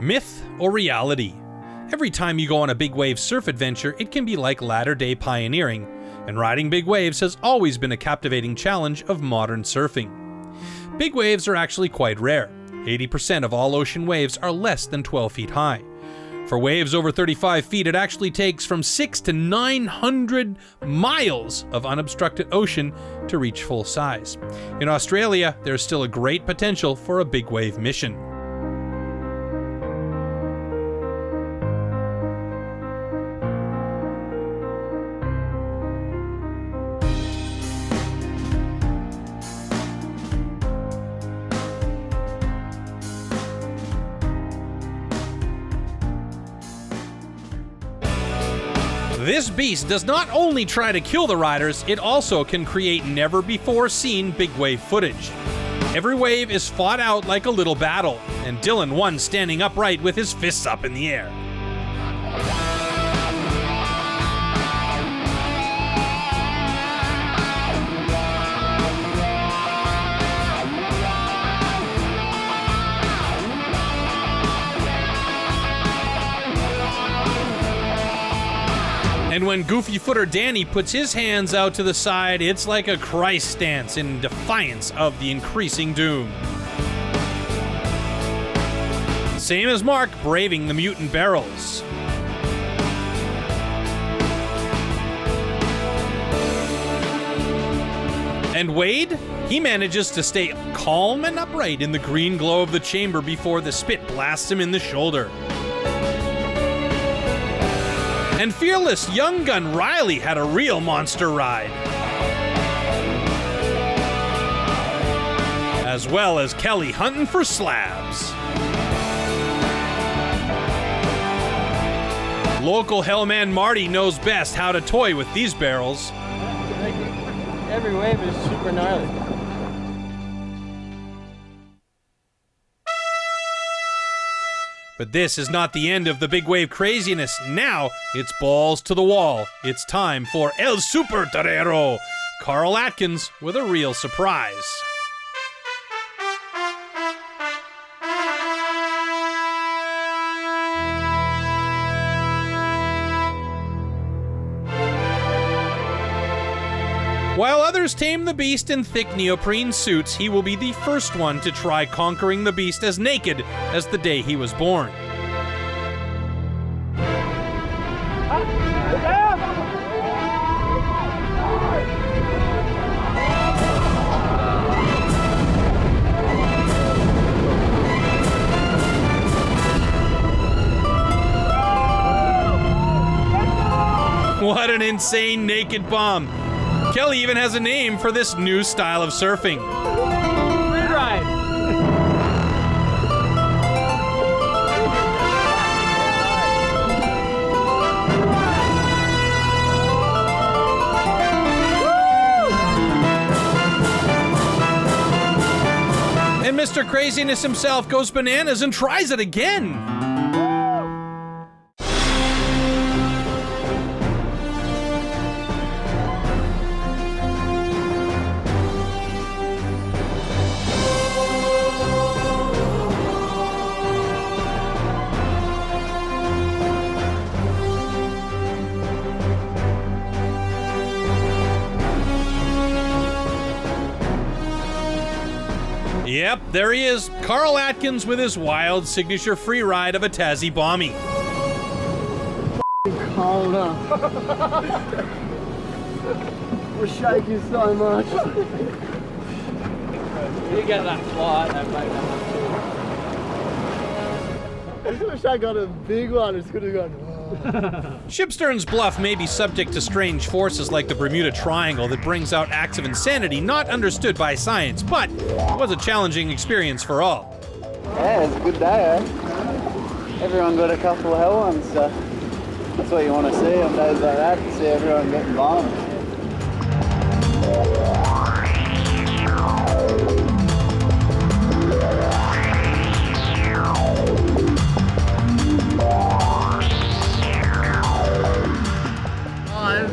Myth or reality? Every time you go on a big wave surf adventure, it can be like latter-day pioneering, and riding big waves has always been a captivating challenge of modern surfing. Big waves are actually quite rare. 80% of all ocean waves are less than 12 feet high. For waves over 35 feet, it actually takes from 600 to 900 miles of unobstructed ocean to reach full size. In Australia, there's still a great potential for a big wave mission. This beast does not only try to kill the riders, it also can create never-before-seen big wave footage. Every wave is fought out like a little battle, and Dylan won standing upright with his fists up in the air. And when goofy footer Danny puts his hands out to the side, it's like a Christ stance in defiance of the increasing doom. Same as Mark braving the mutant barrels. And Wade, he manages to stay calm and upright in the green glow of the chamber before the spit blasts him in the shoulder. And fearless young gun Riley had a real monster ride. As well as Kelly hunting for slabs. Local hellman Marty knows best how to toy with these barrels. Every wave is super gnarly. But this is not the end of the big wave craziness. Now, it's balls to the wall. It's time for El Super Torero, Carl Atkins with a real surprise. While others tame the beast in thick neoprene suits, he will be the first one to try conquering the beast as naked as the day he was born. What an insane naked bomb! Kelly even has a name for this new style of surfing. Free ride. And Mr. Craziness himself goes bananas and tries it again. Yep, there he is, Carl Atkins with his wild signature free ride of a Tassie Bombie. Cold up. We're shaking so much. You get that flight, that made that. I just wish I got a big one. It's gonna go. Shipstern's bluff may be subject to strange forces like the Bermuda Triangle that brings out acts of insanity not understood by science, but it was a challenging experience for all. Yeah, it's a good day, eh? Everyone got a couple of hell ones, so that's what you want to see on days like that, to see everyone getting bombed.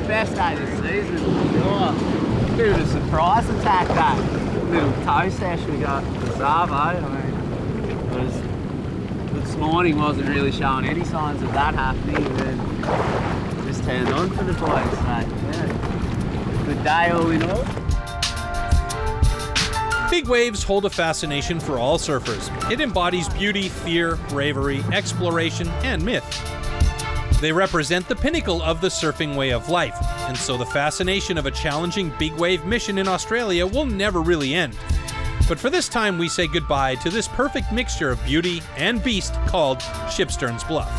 Best day this season, sure. Bit of a surprise attack, that little toe sesh we got at Savo. I mean, it was morning wasn't really showing any signs of that happening, and then just turned on for the boys. So, yeah, good day all in all. Big waves hold a fascination for all surfers. It embodies beauty, fear, bravery, exploration, and myth. They represent the pinnacle of the surfing way of life, and so the fascination of a challenging big wave mission in Australia will never really end. But for this time, we say goodbye to this perfect mixture of beauty and beast called Shipsterns Bluff.